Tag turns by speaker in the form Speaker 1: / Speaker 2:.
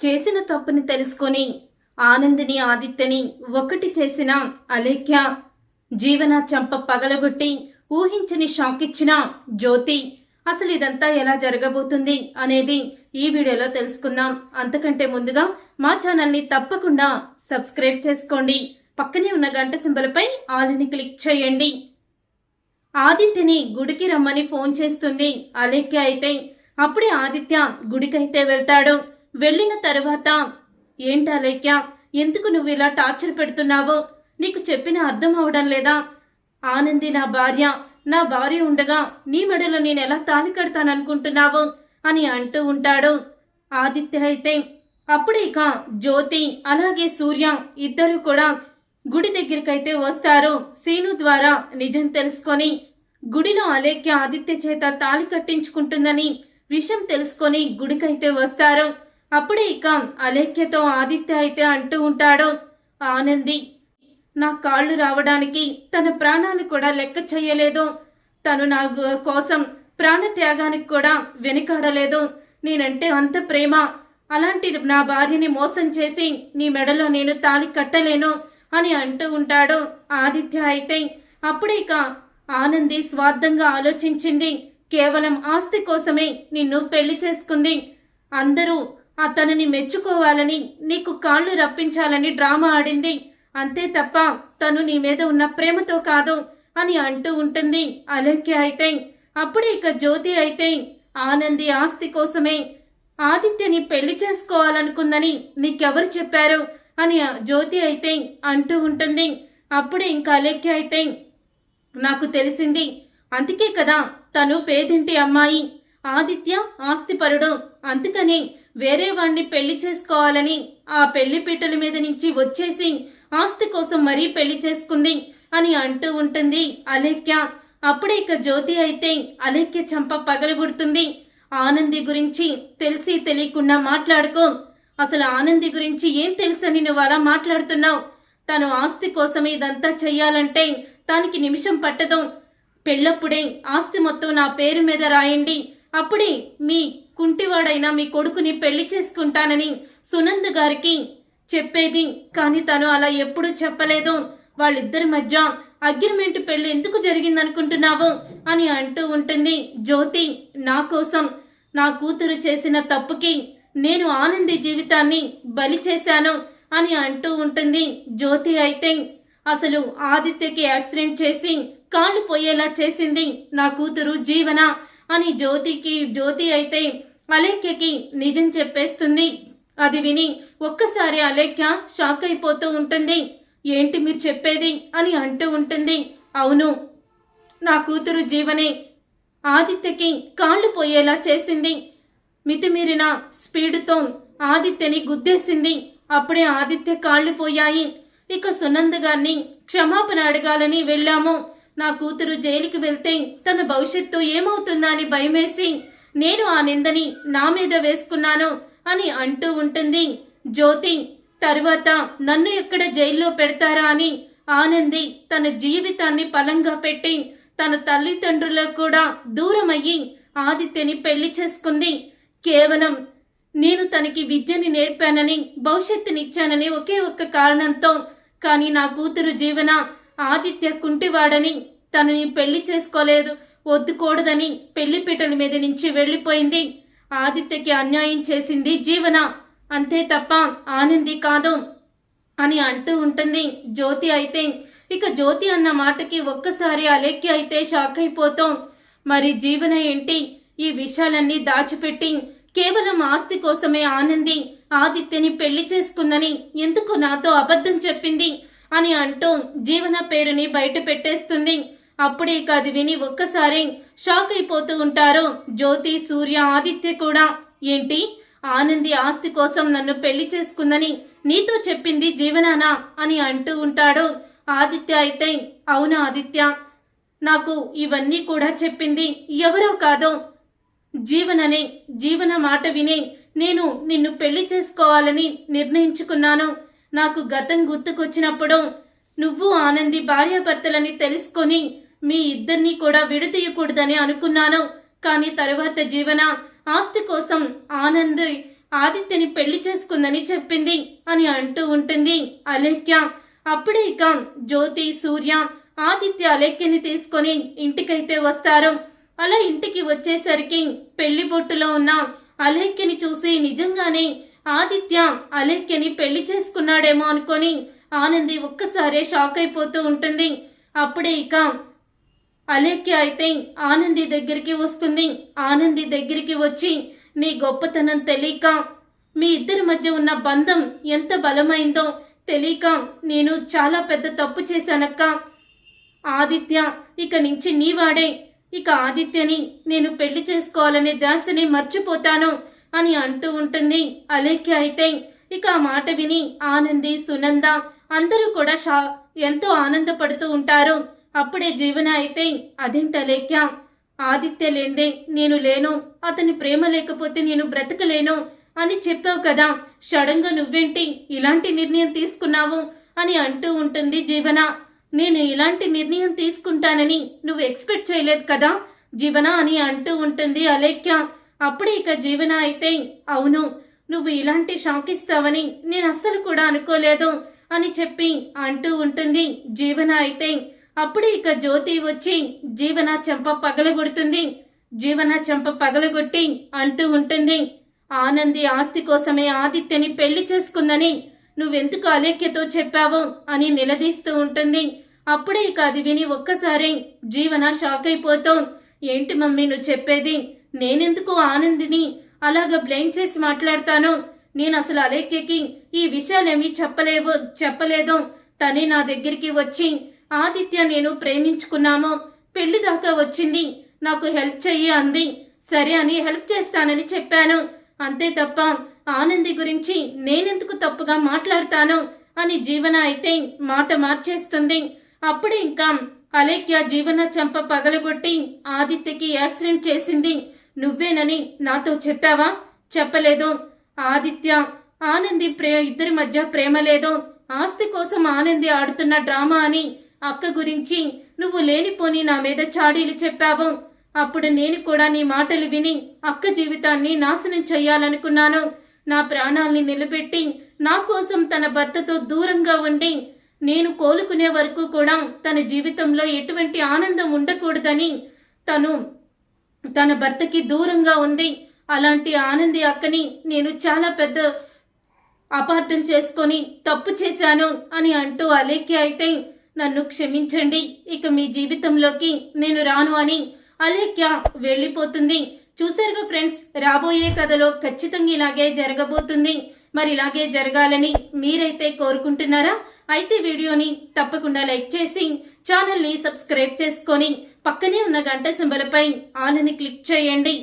Speaker 1: చేసిన తప్పుని తెలుసుకొని ఆనందిని ఆదిత్యని ఒకటి చేసిన అలేఖ్య, జీవన చంప పగలగొట్టి ఊహించని షాక్ ఇచ్చిన జ్యోతి. అసలు ఇదంతా ఎలా జరగబోతుంది అనేది ఈ వీడియోలో తెలుసుకుందాం. అంతకంటే ముందుగా మా ఛానల్ని తప్పకుండా సబ్స్క్రైబ్ చేసుకోండి. పక్కనే ఉన్న గంట సింబల్పై ఆల్ని క్లిక్ చేయండి. ఆదిత్యని గుడికి రమ్మని ఫోన్ చేస్తుంది అలేఖ్య. అయితే అప్పుడే ఆదిత్య గుడికైతే వెళ్తాడు. వెళ్ళిన తరువాత, ఏంటి అలేఖ్య, ఎందుకు నువ్వు ఇలా టార్చర్ పెడుతున్నావో నీకు చెప్పిన అర్థం అవడం లేదా? ఆనంది నా భార్య ఉండగా నీ మెడలో నేను ఎలా తాళి కడతాననుకుంటున్నావు అని అంటూ ఉంటాడు. ఆదిత్య అయితే అప్పుడే ఇక జ్యోతి అలాగే సూర్య ఇద్దరు కూడా గుడి దగ్గరికైతే వస్తారు. సీను ద్వారా నిజం తెలుసుకొని గుడిలో అలేఖ్య ఆదిత్య చేత తాళి కట్టించుకుంటుందని విషయం తెలుసుకొని గుడికైతే వస్తారు. అప్పుడే ఇక అలేఖ్యతో ఆదిత్య అయితే అంటూ ఉంటాడు, ఆనంది నా కాళ్ళు రావడానికి తన ప్రాణాలు కూడా లెక్క చెయ్యలేదు. తను నా కోసం ప్రాణత్యాగానికి కూడా వెనుకాడలేదు. నేనంటే అంత ప్రేమ. అలాంటి నా భార్యని మోసం చేసి నీ మెడలో నేను తాళి కట్టలేను అని అంటూ ఉంటాడు. ఆదిత్య అయితే అప్పుడే ఇక ఆనంది స్వార్థంగా ఆలోచించింది. కేవలం ఆస్తి కోసమే నిన్ను పెళ్లి చేసుకుంది. అందరూ తనని మెచ్చుకోవాలని, నీకు కాళ్ళు రప్పించాలని డ్రామా ఆడింది. అంతే తప్ప తను నీ మీద ఉన్న ప్రేమతో కాదు అని అంటూ ఉంటుంది అలేఖ్య. అయితే అప్పుడే ఇక జ్యోతి అయితే ఆనంది ఆస్తి కోసమే ఆదిత్యని పెళ్లి చేసుకోవాలనుకుందని నీకెవరు చెప్పారు అని జ్యోతి అయితే అంటూ ఉంటుంది. అప్పుడే ఇంకా అలేఖ్య అయితే, నాకు తెలిసింది, అందుకే కదా తను పేదింటి అమ్మాయి, ఆదిత్య ఆస్తిపరుడు, అందుకని వేరే వాణ్ణి పెళ్లి చేసుకోవాలని ఆ పెళ్లి పీటల మీద నుంచి వచ్చేసి ఆస్తి కోసం మరీ పెళ్లి చేసుకుంది అని అంటూ ఉంటుంది అలేఖ్య. అప్పుడే ఇక జ్యోతి అయితే అలేఖ్య చంప పగలగొడుతుంది. ఆనంది గురించి తెలిసి తెలియకుండా మాట్లాడుకో. అసలు ఆనంది గురించి ఏం తెలుసని నువ్వు అలా మాట్లాడుతున్నావు? తను ఆస్తి కోసం ఇదంతా చెయ్యాలంటే దానికి నిమిషం పట్టదు. పెళ్ళప్పుడే ఆస్తి మొత్తం నా పేరు మీద రాయండి, అప్పుడే మీ కుంటివాడైనా మీ కొడుకుని పెళ్లి చేసుకుంటానని సునంద్ గారికి చెప్పేది. కానీ తను అలా ఎప్పుడూ చెప్పలేదు. వాళ్ళిద్దరి మధ్య అగ్రిమెంట్ పెళ్లి ఎందుకు జరిగిందనుకుంటున్నావు అని అంటూ ఉంటుంది జ్యోతి. నా కోసం నా కూతురు చేసిన తప్పుకి నేను ఆనంది జీవితాన్ని బలి చేశాను అని అంటూ ఉంటుంది జ్యోతి. అయితే అసలు ఆదిత్యకి యాక్సిడెంట్ చేసి కాళ్ళు పోయేలా చేసింది నా కూతురు జీవన అని జ్యోతి అయితే అలేఖ్యకి నిజం చెప్పేస్తుంది. అది విని ఒక్కసారి అలేఖ్య షాక్ అయిపోతూ ఉంటుంది. ఏంటి మీరు చెప్పేది అని అంటూ ఉంటుంది. అవును, నా కూతురు జీవనే ఆదిత్యకి కాళ్ళు పోయేలా చేసింది. మితిమీరిన స్పీడుతో ఆదిత్యని గుద్దేసింది. అప్పుడే ఆదిత్య కాళ్ళు పోయాయి. ఇక సునంద్ గారిని క్షమాపణ అడగాలని వెళ్ళాము. నా కూతురు జైలుకి వెళ్తే తన భవిష్యత్తు ఏమవుతుందా అని భయమేసి నేను ఆ నిందని నా మీద వేసుకున్నాను అని అంటూ ఉంటుంది జ్యోతి. తరువాత నన్ను ఎక్కడ జైల్లో పెడతారా అని ఆనంది తన జీవితాన్ని పలంగా పెట్టి తన తల్లిదండ్రులకు కూడా దూరమయ్యి ఆదిత్యని పెళ్లి చేసుకుంది. కేవలం నేను తనకి విద్యని నేర్పానని, భవిష్యత్తునిచ్చానని ఒకే ఒక్క కారణంతో. కానీ నా కూతురు జీవన ఆదిత్య కుంటివాడని తనని పెళ్లి చేసుకోలేదు, వద్దుకూడదని పెళ్లి పీటల మీద నుంచి వెళ్ళిపోయింది. ఆదిత్యకి అన్యాయం చేసింది జీవన, అంతే తప్ప ఆనంది కాదు అని అంటూ ఉంటుంది జ్యోతి. అయితే ఇక జ్యోతి అన్న మాటకి ఒక్కసారి అలేఖ్య అయితే షాక్ అయిపోతాం. మరి జీవన ఏంటి ఈ విషయాలన్నీ దాచిపెట్టి కేవలం ఆస్తి కోసమే ఆనంది ఆదిత్యని పెళ్లి చేసుకుందని ఎందుకు నాతో అబద్ధం చెప్పింది అని అంటూ జీవన పేరుని బయట పెట్టేస్తుంది. అప్పుడే ఇక అది విని ఒక్కసారి షాక్ అయిపోతూ ఉంటారు జ్యోతి, సూర్య, ఆదిత్య కూడా. ఏంటి, ఆనంది ఆస్తి కోసం నన్ను పెళ్లి చేసుకుందని నీతో చెప్పింది జీవనానా అని అంటూ ఉంటాడు ఆదిత్య. అయితే అవునా ఆదిత్య, నాకు ఇవన్నీ కూడా చెప్పింది ఎవరో కాదో జీవననే. జీవన మాట వినే నేను నిన్ను పెళ్లి చేసుకోవాలని నిర్ణయించుకున్నాను. నాకు గతం గుర్తుకొచ్చినప్పుడు నువ్వు ఆనంది భార్యాభర్తలని తెలుసుకొని మీ ఇద్దరిని కూడా విడదీయకూడదని అనుకున్నాను. కానీ తరువాత జీవన ఆస్తి కోసం ఆదిత్యని పెళ్లి చేసుకుందని చెప్పింది అని అంటూ ఉంటుంది అలేఖ్య. అప్పుడే ఇక జ్యోతి, సూర్య, ఆదిత్య అలేఖ్యని తీసుకొని ఇంటికైతే వస్తారు. అలా ఇంటికి వచ్చేసరికి పెళ్లి బొట్టులో ఉన్న అలేఖ్యని చూసి నిజంగానే ఆదిత్య అలేఖ్యని పెళ్లి చేసుకున్నాడేమో అనుకొని ఆనంది ఒక్కసారే షాక్ అయిపోతూ ఉంటుంది. అప్పుడే ఇక అలేఖ్య అయితే ఆనంది దగ్గరికి వస్తుంది. ఆనంది దగ్గరికి వచ్చి, నీ గొప్పతనం తెలియక, మీ ఇద్దరి మధ్య ఉన్న బంధం ఎంత బలమైందో తెలియక నేను చాలా పెద్ద తప్పు చేశానక్క. ఆదిత్య ఇక నుంచి నీవాడే. ఇక ఆదిత్యని నేను పెళ్లి చేసుకోవాలనే ధ్యాసని మర్చిపోతాను అని అంటూ ఉంటుంది అలేఖ్య. అయితే ఇక ఆ మాట విని ఆనంది, సునంద అందరూ కూడా ఎంతో ఆనందపడుతూ ఉంటారు. అప్పుడే జీవన అయితే, అదేంటి అలేఖ్య, ఆదిత్య లేందే నేను లేను, అతని ప్రేమ లేకపోతే నేను బ్రతకలేను అని చెప్పావు కదా, సడన్గా నువ్వేంటి ఇలాంటి నిర్ణయం తీసుకున్నావు అని అంటూ ఉంటుంది జీవన. నేను ఇలాంటి నిర్ణయం తీసుకుంటానని నువ్వు ఎక్స్పెక్ట్ చేయలేదు కదా జీవన అని అంటూ ఉంటుంది అలేఖ్య. అప్పుడే ఇక జీవన అయితే, అవును, నువ్వు ఇలాంటి షాక్ ఇస్తావని నేను అస్సలు కూడా అనుకోలేదు అని చెప్పి అంటూ ఉంటుంది జీవన. అయితే అప్పుడే ఇక జ్యోతి వచ్చి జీవన చెంప పగలగొడుతుంది. జీవన చెంప పగలగొట్టి అంటూ ఉంటుంది, ఆనంది ఆస్తి కోసమే ఆదిత్యని పెళ్లి చేసుకుందని నువ్వెందుకు అలేఖ్యతో చెప్పావు అని నిలదీస్తూ ఉంటుంది. అప్పుడే ఇక అది విని ఒక్కసారి జీవన షాక్ అయిపోతాం. ఏంటి మమ్మీ నువ్వు చెప్పేది? నేనెందుకు ఆనందిని అలాగా బ్లేమ్ చేసి మాట్లాడతాను? నేను అసలు అలేఖ్యకి ఈ విషయాలేమీ చెప్పలేదు. తనే నా దగ్గరికి వచ్చి, ఆదిత్య నేను ప్రేమించుకున్నాము, పెళ్లి దాకా వచ్చింది, నాకు హెల్ప్ చెయ్యి అంది. సరే అని హెల్ప్ చేస్తానని చెప్పాను, అంతే తప్ప ఆనంది గురించి నేనెందుకు తప్పుగా మాట్లాడతాను అని జీవన అయితే మాట మార్చేస్తుంది. అప్పుడే ఇంకా అలేఖ్య జీవన చెంప పగలగొట్టి, ఆదిత్యకి యాక్సిడెంట్ చేసింది నువ్వేనని నాతో చెప్పావా? చెప్పలేదు. ఆదిత్య ఆనంది ఇద్దరి మధ్య ప్రేమ లేదు, ఆస్తి కోసం ఆనంది ఆడుతున్న డ్రామా అని అక్క గురించి నువ్వు లేనిపోని నా మీద చాడీలు చెప్పావు. అప్పుడు నేను కూడా నీ మాటలు విని అక్క జీవితాన్ని నాశనం చెయ్యాలనుకున్నాను. నా ప్రాణాల్ని నిలబెట్టి నా కోసం తన భర్తతో దూరంగా ఉండి నేను కోలుకునే వరకు కూడా తన జీవితంలో ఎటువంటి ఆనందం ఉండకూడదని తన భర్తకి దూరంగా ఉంది. అలాంటి ఆనంది అక్కని నేను చాలా పెద్ద అపార్థం చేసుకొని తప్పు చేశాను అని అంటూ అలేఖ్య అయితే, నన్ను క్షమించండి, ఇక మీ జీవితంలోకి నేను రాను అని అలేఖ్య వెళ్ళిపోతుంది. చూసారుగా ఫ్రెండ్స్, రాబోయే కథలో ఖచ్చితంగా ఇలాగే జరగబోతుంది. మరి ఇలాగే జరగాలని మీరైతే కోరుకుంటున్నారా? అయితే వీడియోని తప్పకుండా లైక్ చేసి ఛానల్ని సబ్స్క్రైబ్ చేసుకొని పక్కనే ఉన్న గంట సింబల్ పై ఆల్ అని క్లిక్ చేయండి.